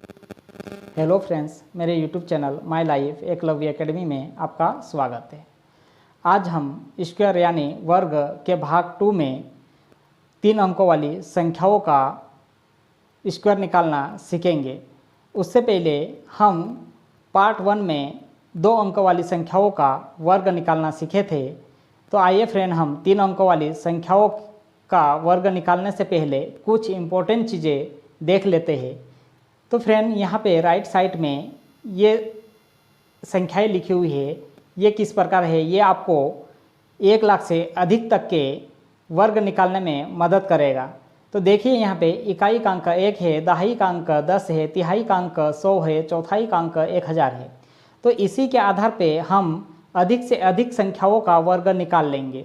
Hello friends, मेरे YouTube channel my life Eklavya academy में आपका स्वागत है। आज हम स्क्वायर यानी वर्ग के भाग 2 में 3 अंकों वाली संख्याओं का स्क्वायर निकालना सीखेंगे। उससे पहले हम पार्ट 1 में 2 अंकों वाली संख्याओं का वर्ग निकालना सीखे थे। तो आइए फ्रेंड, हम 3 अंकों वाली संख्याओं का वर्ग निकालने से पहले कुछ इम्पोर्टेंट चीज़ें देख लेते हैं। तो फ्रेंड, यहाँ पे राइट साइड में ये संख्याएं लिखी हुई है, ये किस प्रकार है, ये आपको 1 लाख से अधिक तक के वर्ग निकालने में मदद करेगा। तो देखिए, यहाँ पे इकाई का अंक 1 है, दहाई का अंक 10 है, तिहाई का अंक 100 है, चौथाई का अंक 1000 है। तो इसी के आधार पे हम अधिक से अधिक संख्याओं का वर्ग निकाल लेंगे।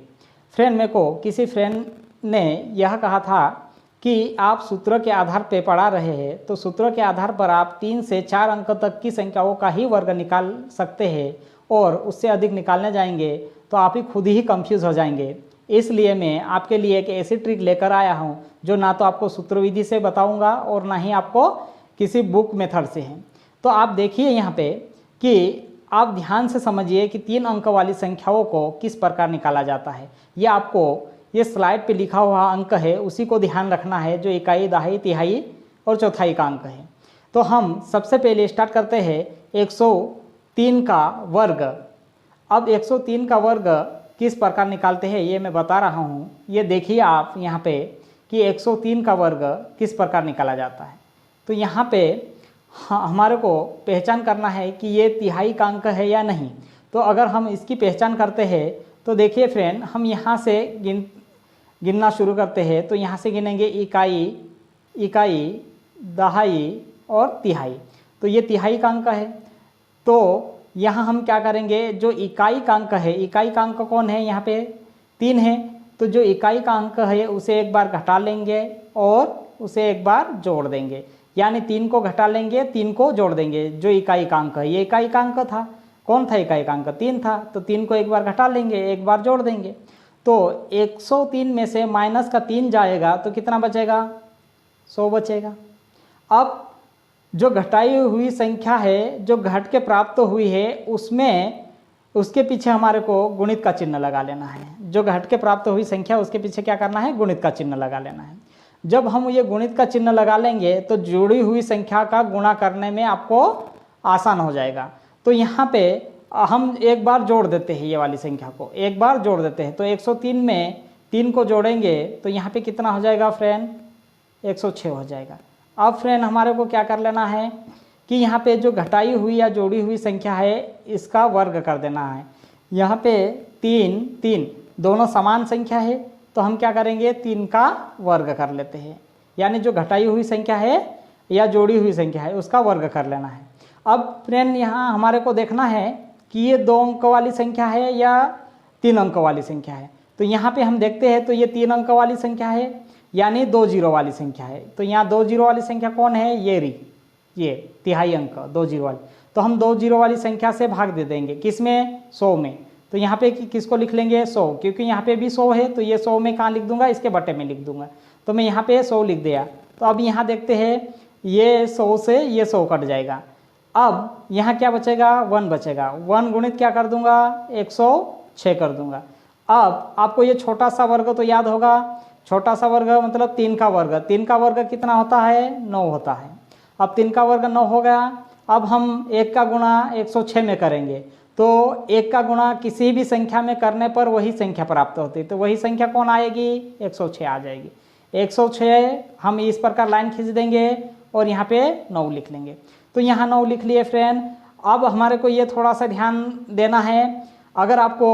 फ्रेंड, मेरे को किसी फ्रेंड ने यह कहा था कि आप सूत्र के आधार पर पढ़ा रहे हैं, तो सूत्र के आधार पर आप 3 से 4 अंक तक की संख्याओं का ही वर्ग निकाल सकते हैं, और उससे अधिक निकालने जाएंगे तो आप ही खुद ही कंफ्यूज हो जाएंगे। इसलिए मैं आपके लिए एक ऐसी ट्रिक लेकर आया हूं जो ना तो आपको सूत्र विधि से बताऊंगा और ना ही आपको किसी बुक मेथड से है। तो आप देखिए यहाँ पे कि आप ध्यान से समझिए कि 3 अंक वाली संख्याओं को किस प्रकार निकाला जाता है। ये आपको ये स्लाइड पे लिखा हुआ अंक है, उसी को ध्यान रखना है, जो इकाई, दहाई, तिहाई और चौथाई का अंक है। तो हम सबसे पहले स्टार्ट करते हैं 103 का वर्ग। अब 103 का वर्ग किस प्रकार निकालते हैं ये मैं बता रहा हूँ। ये देखिए आप यहाँ पे कि 103 का वर्ग किस प्रकार निकाला जाता है। तो यहाँ पे हमारे को पहचान करना है कि ये तिहाई का अंक है या नहीं। तो अगर हम इसकी पहचान करते हैं तो देखिए फ्रेंड, हम यहाँ से गिनना शुरू करते हैं। तो यहाँ से गिनेंगे इकाई, दहाई और तिहाई। तो ये तिहाई का अंक है। तो यहाँ हम क्या करेंगे, जो इकाई का अंक है, इकाई का अंक कौन है, यहाँ पे 3 है। तो जो इकाई का अंक है उसे एक बार घटा लेंगे और उसे एक बार जोड़ देंगे, यानी 3 को घटा लेंगे, 3 को जोड़ देंगे। जो इकाई का अंक है, ये इकाई का अंक था, कौन था इकाई का अंक, 3 था। तो 3 को एक बार घटा लेंगे, एक बार जोड़ देंगे। तो 103 में से माइनस का 3 जाएगा तो कितना बचेगा, 100 बचेगा। अब जो घटाई हुई संख्या है, जो घट के प्राप्त हुई है, उसमें उसके पीछे हमारे को गुणित का चिन्ह लगा लेना है। जो घट के प्राप्त हुई संख्या, उसके पीछे क्या करना है, गुणित का चिन्ह लगा लेना है। जब हम ये गुणित का चिन्ह लगा लेंगे तो जुड़ी हुई संख्या का गुणा करने में आपको आसान हो जाएगा। तो यहाँ पे हम एक बार जोड़ देते हैं, ये वाली संख्या को एक बार जोड़ देते हैं। तो 103 में 3 को जोड़ेंगे तो यहाँ पे कितना हो जाएगा फ्रेंड, 106 हो जाएगा। अब फ्रेंड, हमारे को क्या कर लेना है कि यहाँ पे जो घटाई हुई या जोड़ी हुई संख्या है, इसका वर्ग कर देना है। यहाँ पे 3 दोनों समान संख्या है, तो हम क्या करेंगे, 3 का वर्ग कर लेते हैं। यानी जो घटाई हुई संख्या है या जोड़ी हुई संख्या है, उसका वर्ग कर लेना है। अब फ्रेंड, यहाँ हमारे को देखना है कि ये 2 अंक वाली संख्या है या 3 अंक वाली संख्या है। तो यहाँ पे हम देखते हैं तो ये 3 अंक वाली संख्या है, यानी 2 जीरो वाली संख्या है। तो यहाँ 2 जीरो वाली संख्या कौन है, ये तिहाई अंक 2 जीरो वाली। तो हम 2 जीरो वाली संख्या से भाग दे देंगे, किसमें, 100 में। तो यहाँ पे किसको लिख लेंगे, 100, क्योंकि यहाँ पे भी 100 है। तो ये 100 में कहाँ लिख दूंगा, इसके बटे में लिख दूंगा। तो मैं यहाँ पे 100 लिख दिया। तो अब यहाँ देखते हैं, ये 100 से ये 100 कट जाएगा। अब यहाँ क्या बचेगा, 1 बचेगा। 1 गुणित क्या कर दूंगा, 106 कर दूंगा। अब आपको ये छोटा सा वर्ग तो याद होगा, छोटा सा वर्ग मतलब 3 का वर्ग। 3 का वर्ग कितना होता है, 9 होता है। अब 3 का वर्ग 9 हो गया। अब हम 1 का गुणा 106 में करेंगे। तो 1 का गुणा किसी भी संख्या में करने पर वही संख्या प्राप्त होती है। तो वही संख्या कौन आएगी, 106 आ जाएगी। 106 हम इस प्रकार लाइन खींच देंगे और यहाँ पे 9 लिख लेंगे। तो यहाँ 9 लिख लिए फ्रेंड। अब हमारे को ये थोड़ा सा ध्यान देना है, अगर आपको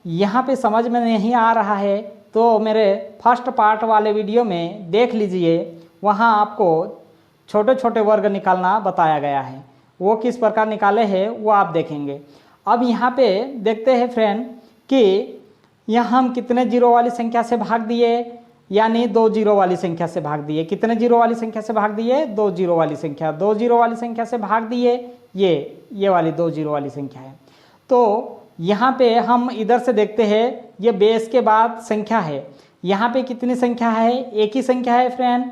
यहाँ पे समझ में नहीं आ रहा है तो मेरे फर्स्ट पार्ट वाले वीडियो में देख लीजिए, वहाँ आपको छोटे छोटे वर्ग निकालना बताया गया है। वो किस प्रकार निकाले हैं वो आप देखेंगे। अब यहाँ पे देखते हैं फ्रेंड कि यहाँ हम कितने जीरो वाली संख्या से भाग दिए, यानी 2 जीरो वाली संख्या से भाग दिए। कितने जीरो वाली संख्या से भाग दिए, 2 जीरो वाली संख्या। 2 जीरो वाली संख्या से भाग दिए, ये वाली 2 जीरो वाली संख्या है। तो यहाँ पे हम इधर से देखते हैं, ये बेस के बाद संख्या है। यहाँ पे कितनी संख्या है, एक ही संख्या है फ्रेंड।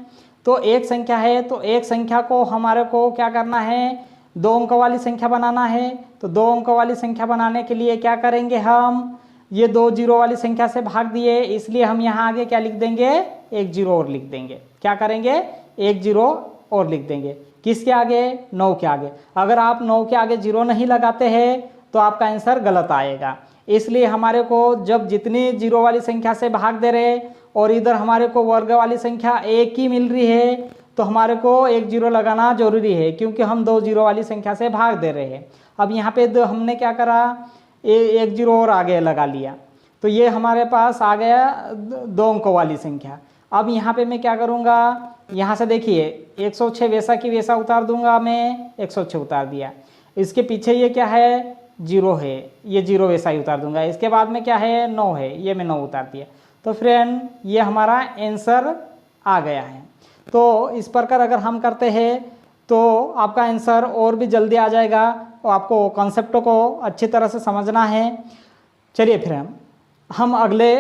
तो एक संख्या है, तो एक संख्या को हमारे को क्या करना है, 2 अंक वाली संख्या बनाना है। तो 2 अंक वाली संख्या बनाने के लिए क्या करेंगे हम, ये 2 जीरो वाली संख्या से भाग दिए, इसलिए हम यहाँ आगे क्या लिख देंगे, 1 जीरो और लिख देंगे। क्या करेंगे, 1 जीरो और लिख देंगे। किसके आगे, 9 के आगे। अगर आप 9 के आगे जीरो नहीं लगाते हैं तो आपका आंसर गलत आएगा। इसलिए हमारे को जब जितनी जीरो वाली संख्या से भाग दे रहे और इधर हमारे को वर्ग वाली संख्या एक ही मिल रही है तो हमारे को 1 जीरो लगाना जरूरी है, क्योंकि हम 2 जीरो वाली संख्या से भाग दे रहे हैं। अब यहाँ पे हमने क्या करा, 1 जीरो और आगे लगा लिया, तो ये हमारे पास आ गया 2 अंकों वाली संख्या। अब यहाँ पे मैं क्या करूँगा, यहाँ से देखिए 106 वैसा की वैसा उतार दूंगा मैं, 106 उतार दिया। इसके पीछे ये क्या है, जीरो है, ये जीरो वैसा ही उतार दूंगा। इसके बाद में क्या है, 9 है, ये मैं 9 उतार दिया। तो फ्रेंड ये हमारा आंसर आ गया है। तो इस प्रकार अगर हम करते हैं तो आपका आंसर और भी जल्दी आ जाएगा और आपको कॉन्सेप्टों को अच्छी तरह से समझना है। चलिए फिर हम अगले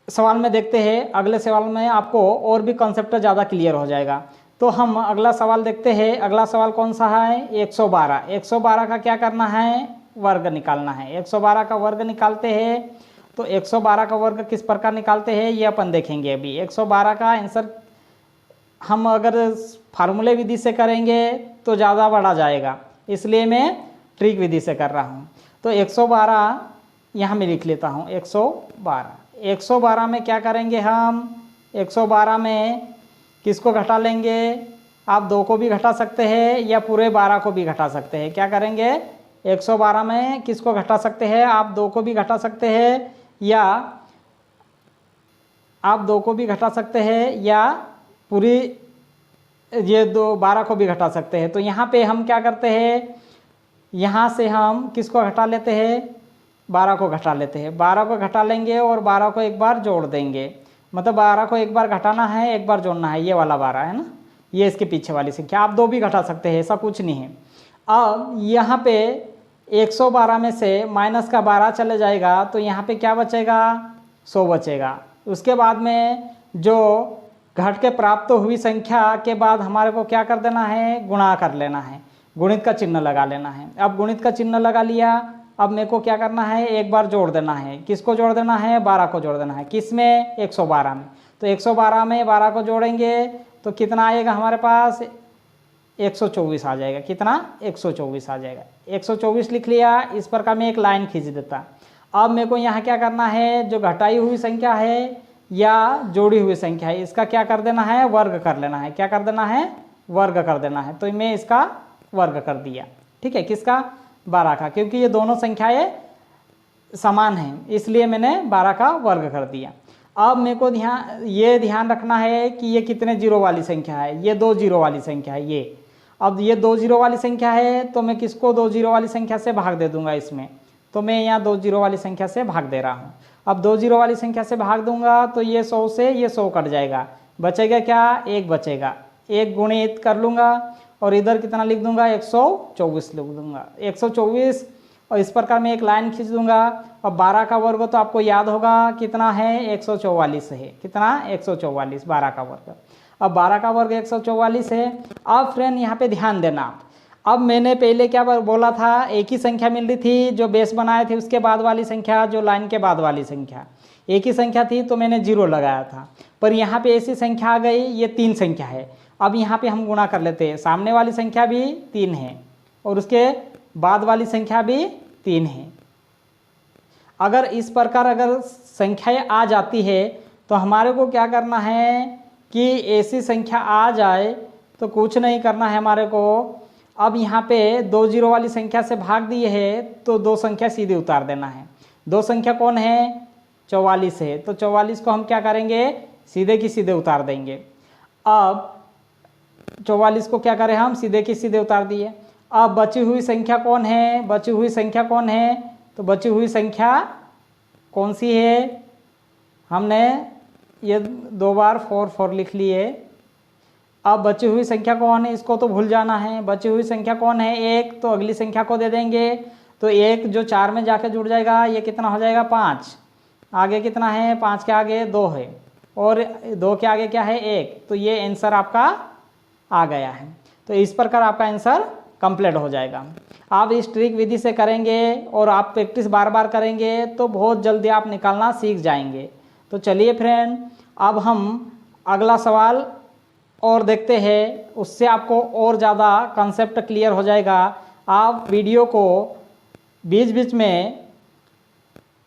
सवाल में देखते हैं। अगले सवाल में आपको और भी कॉन्सेप्ट ज़्यादा क्लियर हो जाएगा। तो हम अगला सवाल देखते हैं। अगला सवाल कौन सा है, 112। 112 का क्या करना है, वर्ग निकालना है। 112 का वर्ग निकालते हैं। तो 112 का वर्ग किस प्रकार निकालते हैं ये अपन देखेंगे अभी। 112 का आंसर हम अगर फार्मूले विधि से करेंगे तो ज़्यादा बढ़ा जाएगा, इसलिए मैं ट्रिक विधि से कर रहा हूँ। तो 112 यहाँ मैं लिख लेता हूँ। 112 में क्या करेंगे हम, 112 में किसको घटा लेंगे, आप 2 को भी घटा सकते हैं या पूरे 12 को भी घटा सकते हैं। क्या करेंगे, 112 में किसको घटा सकते हैं, आप 2 को भी घटा सकते हैं या आप 2 को भी घटा सकते हैं या पूरी ये 12 को भी घटा सकते हैं। तो यहाँ पे हम क्या करते हैं, यहाँ से हम किसको घटा लेते हैं, 12 को घटा लेते हैं। 12 को घटा लेंगे और 12 को एक बार जोड़ देंगे। मतलब 12 को एक बार घटाना है, एक बार जोड़ना है। ये वाला 12 है ना, ये इसके पीछे वाली संख्या। आप 2 भी घटा सकते हैं, ऐसा कुछ नहीं है। अब यहाँ पे 112 में से माइनस का 12 चले जाएगा तो यहाँ पे क्या बचेगा, 100 बचेगा। उसके बाद में जो घट के प्राप्त हुई संख्या के बाद हमारे को क्या कर देना है, गुणा कर लेना है, गुणित का चिन्ह लगा लेना है। अब गुणित का चिन्ह लगा लिया, अब मेरे को क्या करना है, एक बार जोड़ देना है। किसको जोड़ देना है, 12 को जोड़ देना है। किस में, 112 में। तो 112 में 12 को जोड़ेंगे तो कितना आएगा हमारे पास, 124 आ जाएगा। कितना, 124 आ जाएगा। 124 लिख लिया। इस प्रकार मैं एक लाइन खींच देता। अब मेरे को यहाँ क्या करना है, जो घटाई हुई संख्या है या जोड़ी हुई संख्या है, इसका क्या कर देना है, वर्ग कर लेना है। क्या कर देना है, वर्ग कर देना है। तो मैं इसका वर्ग कर दिया। ठीक है, किसका, 12 का, क्योंकि ये दोनों संख्याएं समान हैं, इसलिए मैंने 12 का वर्ग कर दिया। अब मेरे को ध्यान रखना है कि ये कितने जीरो वाली संख्या है, ये 2 जीरो वाली संख्या है ये। अब ये 2 जीरो वाली संख्या है तो मैं किसको 2 जीरो वाली संख्या से भाग दे दूंगा इसमें। तो मैं यहाँ 2 जीरो वाली संख्या से भाग दे रहा हूँ। अब 2 जीरो वाली संख्या से भाग दूंगा तो ये 100 से ये 100 कट जाएगा, बचेगा क्या, 1 बचेगा। 1 गुणित कर लूँगा और इधर कितना लिख दूंगा, 124 लिख दूंगा, 124। और इस प्रकार मैं एक लाइन खींच दूंगा। और 12 का वर्ग तो आपको याद होगा कितना है, 144 है। कितना, 144, 12 का वर्ग। अब 12 का वर्ग 144 है। अब फ्रेंड यहाँ पे ध्यान देना, अब मैंने पहले क्या बोला था, एक ही संख्या मिल रही थी, जो बेस बनाए थे उसके बाद वाली संख्या, जो लाइन के बाद वाली संख्या एक ही संख्या थी तो मैंने 0 लगाया था। पर यहाँ पे ऐसी संख्या आ गई, ये 3 संख्या है। अब यहाँ पे हम गुणा कर लेते हैं। सामने वाली संख्या भी 3 है और उसके बाद वाली संख्या भी 3 है। अगर इस प्रकार अगर संख्याएं आ जाती है तो हमारे को क्या करना है कि ऐसी संख्या आ जाए तो कुछ नहीं करना है हमारे को। अब यहाँ पे 2 जीरो वाली संख्या से भाग दिए है तो 2 संख्या सीधे उतार देना है। 2 संख्या कौन है, 44 है। तो 44 को हम क्या करेंगे, सीधे की सीधे उतार देंगे। अब 44 को क्या करें हम, सीधे की सीधे उतार दिए। अब बची हुई संख्या कौन है, बची हुई संख्या कौन है, तो बची हुई संख्या कौन सी है, हमने ये 2 बार 4 4 लिख लिए। अब बची हुई संख्या कौन है, इसको तो भूल जाना है। बची हुई संख्या कौन है, 1, तो अगली संख्या को दे देंगे। तो 1 जो 4 में जाके जुड़ जाएगा, ये कितना हो जाएगा, 5। आगे कितना है, 5 के आगे 2 है और 2 के आगे क्या है 1, तो ये आंसर आपका आ गया है। तो इस प्रकार आपका आंसर कंप्लीट हो जाएगा। आप इस ट्रिक विधि से करेंगे और आप प्रैक्टिस बार बार करेंगे तो बहुत जल्दी आप निकालना सीख जाएंगे। तो चलिए फ्रेंड, अब हम अगला सवाल और देखते हैं, उससे आपको और ज़्यादा कंसेप्ट क्लियर हो जाएगा। आप वीडियो को बीच बीच में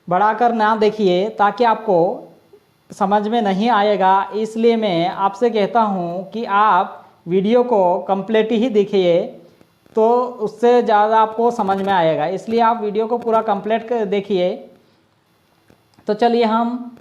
बढ़ाकर ना देखिए ताकि आपको समझ में नहीं आएगा, इसलिए मैं आपसे कहता हूँ कि आप वीडियो को कंप्लीट ही देखिए तो उससे ज़्यादा आपको समझ में आएगा, इसलिए आप वीडियो को पूरा कंप्लीट देखिए। तो चलिए हम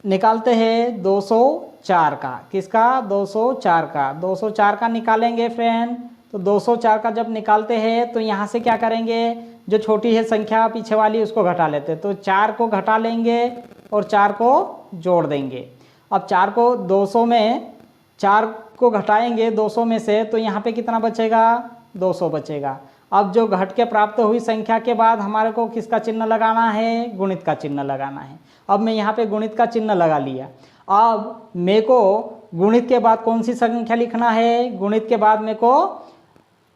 निकालते हैं 204 का। किसका? 204 का। 204 का निकालेंगे फ्रेंड। तो 204 का जब निकालते हैं तो यहाँ से क्या करेंगे, जो छोटी है संख्या पीछे वाली उसको घटा लेते हैं। तो 4 को घटा लेंगे और 4 को जोड़ देंगे। अब 4 को 200 में 4 को घटाएंगे 200 में से, तो यहाँ पे कितना बचेगा? 200 बचेगा। अब जो घट के प्राप्त हुई संख्या के बाद हमारे को किसका चिन्ह लगाना है? गुणित का चिन्ह लगाना है। अब मैं यहाँ पे गुणित का चिन्ह लगा लिया। अब मेरे को गुणित के बाद कौन सी संख्या लिखना है? गुणित के बाद मेरे को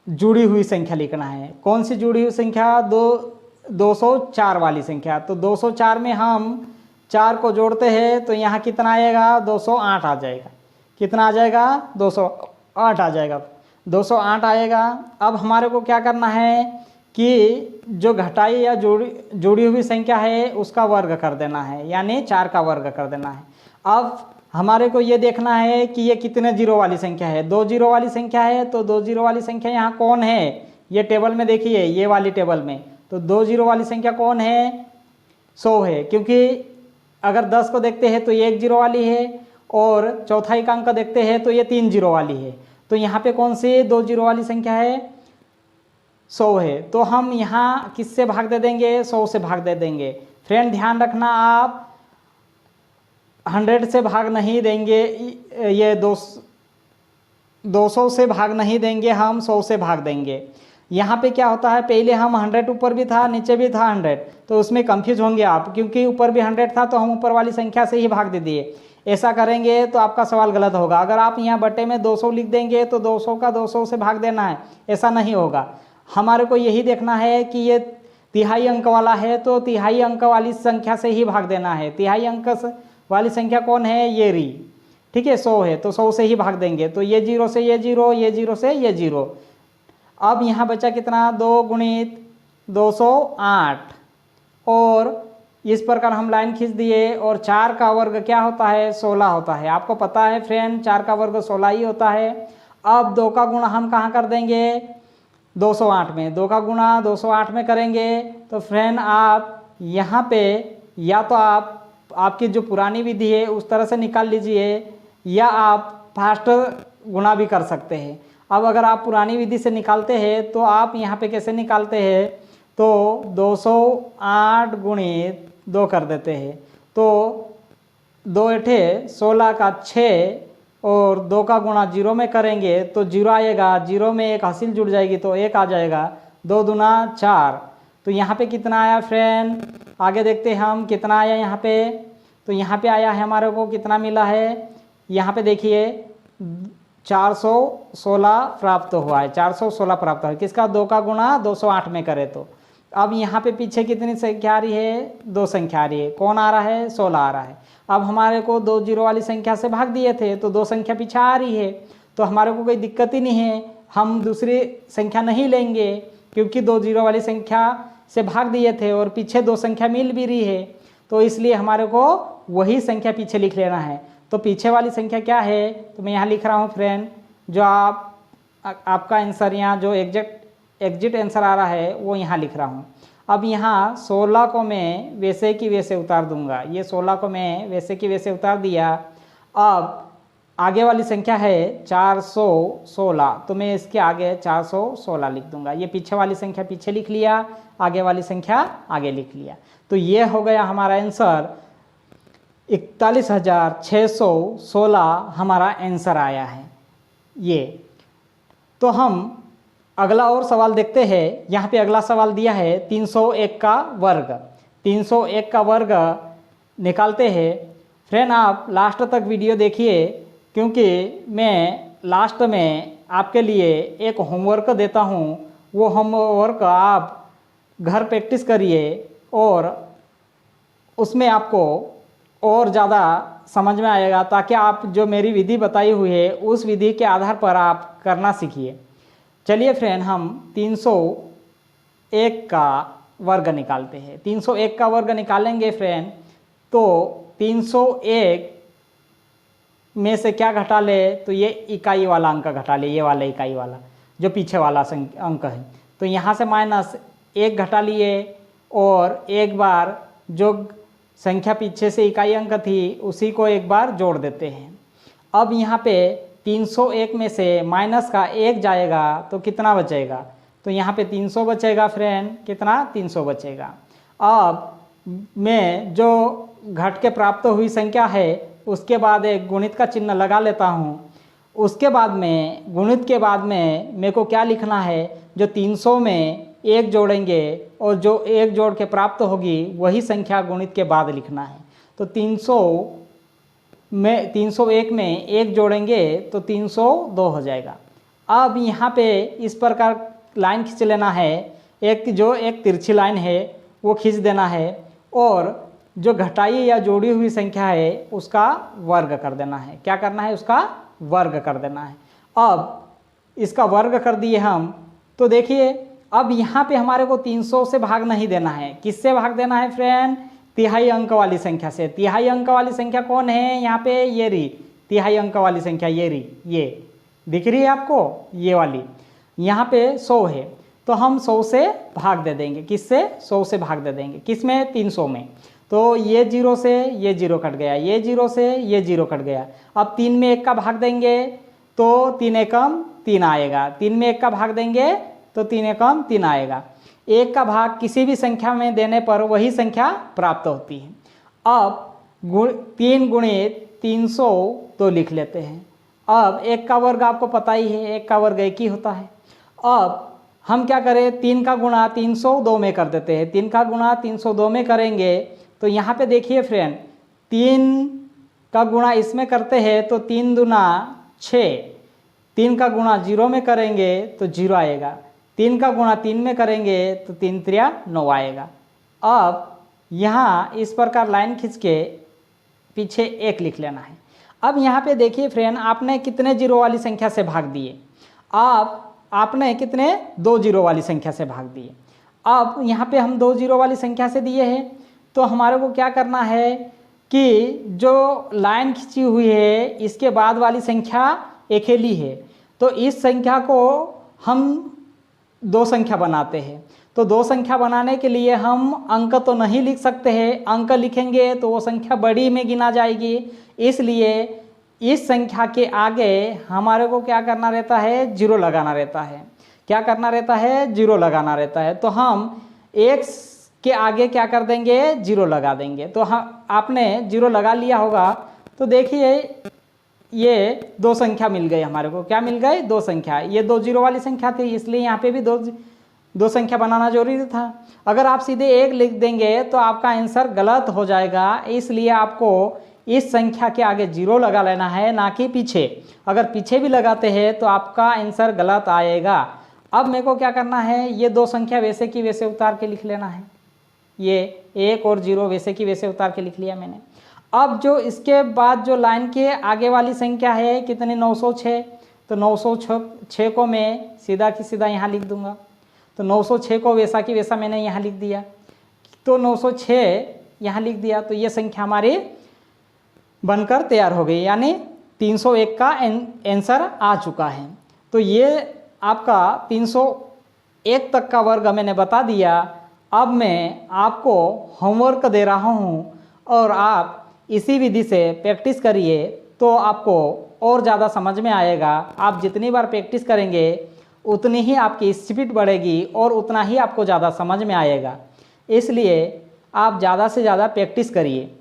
जुड़ी हुई संख्या लिखना है। कौन सी जुड़ी हुई संख्या? 204 वाली संख्या। तो 204 में हम 4 को जोड़ते हैं तो यहाँ कितना आएगा? 208 आ जाएगा। कितना आ जाएगा? 208 आ जाएगा। 208 आएगा। अब हमारे को क्या करना है कि जो घटाई या जुड़ी हुई संख्या है उसका वर्ग कर देना है, यानी 4 का वर्ग कर देना है। अब हमारे को ये देखना है कि ये कितने जीरो वाली संख्या है। 2 जीरो वाली संख्या है। तो 2 जीरो वाली संख्या यहाँ कौन है? ये टेबल में देखिए, ये वाली टेबल में। तो 2 जीरो वाली संख्या कौन है? 100 है, क्योंकि अगर 10 को देखते हैं तो ये 1 जीरो वाली है और चौथाई का अंक देखते हैं तो ये 3 जीरो वाली है। तो यहाँ पे कौन सी 2 जीरो वाली संख्या है? 100 है। तो हम यहाँ किससे भाग दे देंगे? 100 से भाग दे देंगे। फ्रेंड ध्यान रखना, आप 100 से भाग नहीं देंगे, ये 200 से भाग नहीं देंगे, हम 100 से भाग देंगे। यहाँ पे क्या होता है, पहले हम 100 ऊपर भी था नीचे भी था 100, तो उसमें कंफ्यूज होंगे आप, क्योंकि ऊपर भी 100 था तो हम ऊपर वाली संख्या से ही भाग दे दिए। ऐसा करेंगे तो आपका सवाल गलत होगा। अगर आप यहाँ बटे में 200 लिख देंगे तो 200 का 200 से भाग देना है, ऐसा नहीं होगा। हमारे को यही देखना है कि ये तिहाई अंक वाला है तो तिहाई अंक वाली संख्या से ही भाग देना है। तिहाई अंक वाली संख्या कौन है? ये री, ठीक है, 100 है तो 100 से ही भाग देंगे। तो ये 0 से ये 0, ये 0 से ये 0। अब यहाँ बचा कितना? 2 गुणित 208, और इस प्रकार हम लाइन खींच दिए। और 4 का वर्ग क्या होता है? 16 होता है। आपको पता है फ्रेंड, 4 का वर्ग 16 ही होता है। अब 2 का गुणा हम कहाँ कर देंगे? 208 में। 2 का गुणा 208 में करेंगे तो फ्रेंड आप यहाँ पे या तो आपकी जो पुरानी विधि है उस तरह से निकाल लीजिए, या आप फास्ट गुणा भी कर सकते हैं। अब अगर आप पुरानी विधि से निकालते हैं तो आप यहाँ पे कैसे निकालते हैं? तो 208 गुणित 2 कर देते हैं। तो 2 8 16 का 6, और 2 का गुणा 0 में करेंगे तो 0 आएगा। 0 में एक हासिल जुड़ जाएगी तो 1 आ जाएगा। 2 दूना 4। तो यहाँ पे कितना आया फ्रेंड? आगे देखते हैं हम कितना आया यहाँ पे। तो यहाँ पे आया है हमारे को कितना मिला है? यहाँ पे देखिए 416 प्राप्त हुआ है। 416 प्राप्त हुआ है। किसका? 2 का गुणा 208 में करे तो। अब यहाँ पे पीछे कितनी संख्या आ रही है? 2 संख्या आ रही है। कौन आ रहा है? 16 आ रहा है। अब हमारे को 2 जीरो वाली संख्या से भाग दिए थे तो 2 संख्या पीछे आ रही है, तो हमारे को कोई दिक्कत ही नहीं है। हम दूसरी संख्या नहीं लेंगे क्योंकि 2 जीरो वाली संख्या से भाग दिए थे और पीछे 2 संख्या मिल भी रही है, तो इसलिए हमारे को वही संख्या पीछे लिख लेना है। तो पीछे वाली संख्या क्या है? तो मैं यहाँ लिख रहा हूँ फ्रेंड, जो आपका आंसर यहाँ जो एग्जिट आंसर आ रहा है वो यहाँ लिख रहा हूँ। अब यहाँ 16 को मैं वैसे की वैसे उतार दूंगा। ये 16 को मैं वैसे की वैसे उतार दिया। अब आगे वाली संख्या है 416, तो मैं इसके आगे 416 लिख दूंगा। ये पीछे वाली संख्या पीछे लिख लिया, आगे वाली संख्या आगे लिख लिया। तो ये हो गया हमारा आंसर। 41,616 हमारा आंसर आया है ये। तो हम अगला और सवाल देखते हैं। यहाँ पे अगला सवाल दिया है 301 का वर्ग। 301 का वर्ग निकालते हैं। फ्रेंड आप लास्ट तक वीडियो देखिए, क्योंकि मैं लास्ट में आपके लिए एक होमवर्क देता हूँ। वो होमवर्क आप घर प्रैक्टिस करिए और उसमें आपको और ज़्यादा समझ में आएगा, ताकि आप जो मेरी विधि बताई हुई है उस विधि के आधार पर आप करना सीखिए। चलिए फ्रेंड हम 301 का वर्ग निकालते हैं। 301 का वर्ग निकालेंगे फ्रेंड, तो 301 में से क्या घटा ले, तो ये इकाई वाला अंक घटा ले, ये वाला इकाई वाला जो पीछे वाला अंक है। तो यहाँ से -1 घटा लिए और एक बार जो संख्या पीछे से इकाई अंक थी उसी को एक बार जोड़ देते हैं। अब यहाँ पे 301 में से माइनस का 1 जाएगा तो कितना बचेगा, तो यहाँ पे 300 बचेगा फ्रेंड। कितना, 300 बचेगा। अब मैं जो घट के प्राप्त हुई संख्या है उसके बाद एक गुणित का चिन्ह लगा लेता हूँ। उसके बाद में गुणित के बाद में मेरे को क्या लिखना है, जो 300 में 1 जोड़ेंगे और जो 1 जोड़ के प्राप्त होगी वही संख्या गुणित के बाद लिखना है। तो 301 में 1 जोड़ेंगे तो 302 हो जाएगा। अब यहाँ पे इस प्रकार लाइन खींच लेना है, एक तिरछी लाइन है वो खींच देना है और जो घटाई या जोड़ी हुई संख्या है उसका वर्ग कर देना है। क्या करना है, उसका वर्ग कर देना है। अब इसका वर्ग कर दिए हम, तो देखिए अब यहाँ पे हमारे को 300 से भाग नहीं देना है। किससे भाग देना है फ्रेंड, तिहाई अंक वाली संख्या से। तिहाई अंक वाली संख्या कौन है, यहाँ पे ये रही तिहाई अंक वाली संख्या, ये रही, ये दिख रही है आपको, ये वाली। यहाँ पे 100 है तो हम 100 से भाग दे देंगे। किससे, 100 से भाग दे देंगे। किस में, 300 में। तो ये 0 से ये 0 कट गया, ये 0 से ये 0 कट गया। अब 3 में 1 का भाग देंगे तो 3 एकम 3 आएगा। 3 में 1 का भाग देंगे तो 3 एकम 3 आएगा। 1 का भाग किसी भी संख्या में देने पर वही संख्या प्राप्त होती है। अब 3 गुणित 300 तो लिख लेते हैं। अब 1 का वर्ग आपको पता ही है, 1 का वर्ग 1 ही होता है। अब हम क्या करें, 3 का गुणा 302 में कर देते हैं। 3 का गुणा 302 में करेंगे तो यहाँ पे देखिए फ्रेंड, 3 का गुणा इसमें करते हैं तो 3 दूना 6। 3 का गुणा 0 में करेंगे तो 0 आएगा। 3 का गुणा 3 में करेंगे तो 3 त्रिया 9 आएगा। अब यहाँ इस प्रकार लाइन खींच के पीछे 1 लिख लेना है। अब यहाँ पे देखिए फ्रेंड, आपने कितने जीरो वाली संख्या से भाग दिए, आपने कितने 2 जीरो वाली संख्या से भाग दिए। अब यहाँ पे हम 2 जीरो वाली संख्या से दिए हैं तो हमारे को क्या करना है कि जो लाइन खींची हुई है इसके बाद वाली संख्या अकेली है, तो इस संख्या को हम 2 संख्या बनाते हैं। तो 2 संख्या बनाने के लिए हम अंक तो नहीं लिख सकते हैं, अंक लिखेंगे तो वो संख्या बड़ी में गिना जाएगी। इसलिए इस संख्या के आगे हमारे को क्या करना रहता है, 0 लगाना रहता है। क्या करना रहता है, 0 लगाना रहता है। तो हम 1 के आगे क्या कर देंगे, 0 लगा देंगे। तो हम आपने 0 लगा लिया होगा तो देखिए ये 2 संख्या मिल गई हमारे को। क्या मिल गई, 2 संख्या। ये 2 जीरो वाली संख्या थी, इसलिए यहाँ पे भी 2 संख्या बनाना जरूरी था। अगर आप सीधे 1 लिख देंगे तो आपका आंसर गलत हो जाएगा। इसलिए आपको इस संख्या के आगे 0 लगा लेना है, ना कि पीछे। अगर पीछे भी लगाते हैं तो आपका आंसर गलत आएगा। अब मेरे को क्या करना है, ये 2 संख्या वैसे की वैसे उतार के लिख लेना है। ये 1 और 0 वैसे की वैसे उतार के लिख लिया मैंने। अब जो इसके बाद जो लाइन के आगे वाली संख्या है कितनी, 906। तो 906 को मैं सीधा की सीधा यहाँ लिख दूंगा। तो 906 को वैसा की वैसा मैंने यहाँ लिख दिया। तो 906 यहाँ लिख दिया तो ये संख्या हमारी बनकर तैयार हो गई, यानी 301 का आंसर आ चुका है। तो ये आपका 301 तक का वर्ग मैंने बता दिया। अब मैं आपको होमवर्क दे रहा हूँ और आप इसी विधि से प्रैक्टिस करिए तो आपको और ज़्यादा समझ में आएगा। आप जितनी बार प्रैक्टिस करेंगे उतनी ही आपकी स्पीड बढ़ेगी और उतना ही आपको ज़्यादा समझ में आएगा। इसलिए आप ज़्यादा से ज़्यादा प्रैक्टिस करिए।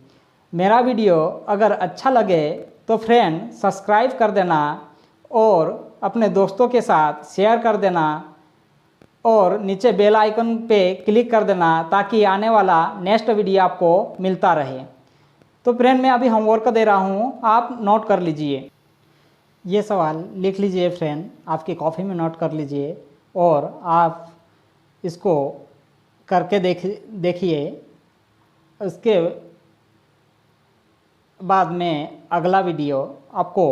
मेरा वीडियो अगर अच्छा लगे तो फ्रेंड सब्सक्राइब कर देना और अपने दोस्तों के साथ शेयर कर देना और नीचे बेल आइकन पे क्लिक कर देना ताकि आने वाला नेक्स्ट वीडियो आपको मिलता रहे। तो फ्रेंड मैं अभी होमवर्क दे रहा हूँ, आप नोट कर लीजिए। ये सवाल लिख लीजिए फ्रेंड, आपकी कॉपी में नोट कर लीजिए और आप इसको करके देखिए। उसके बाद में अगला वीडियो आपको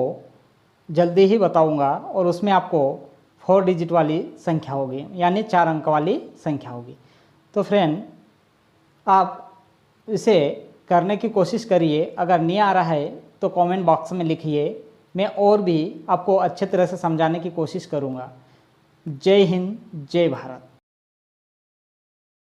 जल्दी ही बताऊंगा और उसमें आपको 4 डिजिट वाली संख्या होगी, यानी 4 अंक वाली संख्या होगी। तो फ्रेंड आप इसे करने की कोशिश करिए। अगर नहीं आ रहा है तो कमेंट बॉक्स में लिखिए, मैं और भी आपको अच्छे तरह से समझाने की कोशिश करूंगा। जय हिंद, जय भारत।